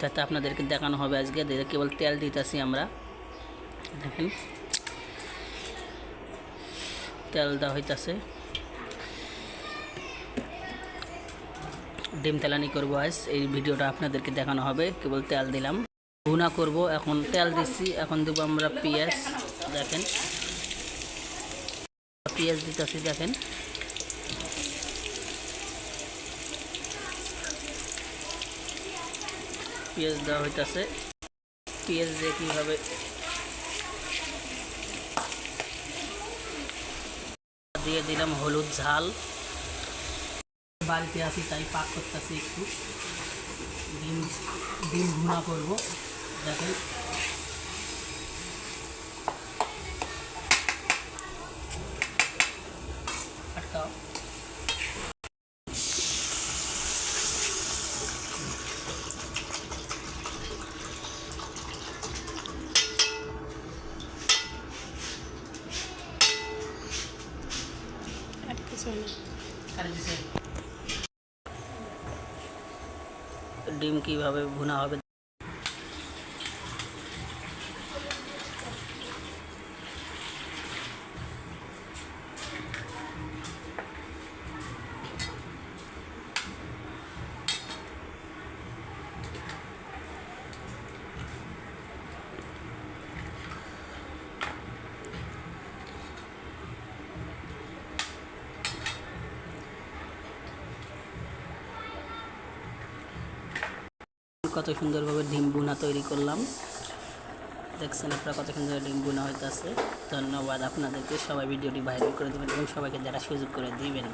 তাতে আপনাদেরকে দেখানো হবে আজকে। কেবল তেল দিতেছি আমরা, দেখেন তেল দেওয়া হইতাছে। ডিম তেলানি করবো আজ, এই ভিডিওটা আপনাদেরকে দেখানো হবে। কেবল তেল দিলাম, ভুনা করব। এখন তেল দিচ্ছি, এখন দেবো আমরা পেঁয়াজ। দেখেন পেঁয়াজ দিতেছি, দেখেন পেঁয়াজ দেওয়া হইতাছে। পেঁয়াজ দিয়ে কীভাবে দিয়ে দিলাম হলুদ, ঝাল। বাড়িতে আসি তাই পাক করতেছি একটু। ডিম ডিম ভুনা করবো, দেখেন আটকাও। ডিম কিভাবে ভুনা হবে, কত সুন্দরভাবে ডিম ভুনা তৈরি করলাম। দেখছেন আপনারা কত সুন্দর ডিম ভুনা হইতেছে। ধন্যবাদ আপনাদেরকে। সবাই ভিডিওটি ভাইরাল করে দেবেন এবং সবাইকে দেখার সুযোগ করে দিবেন।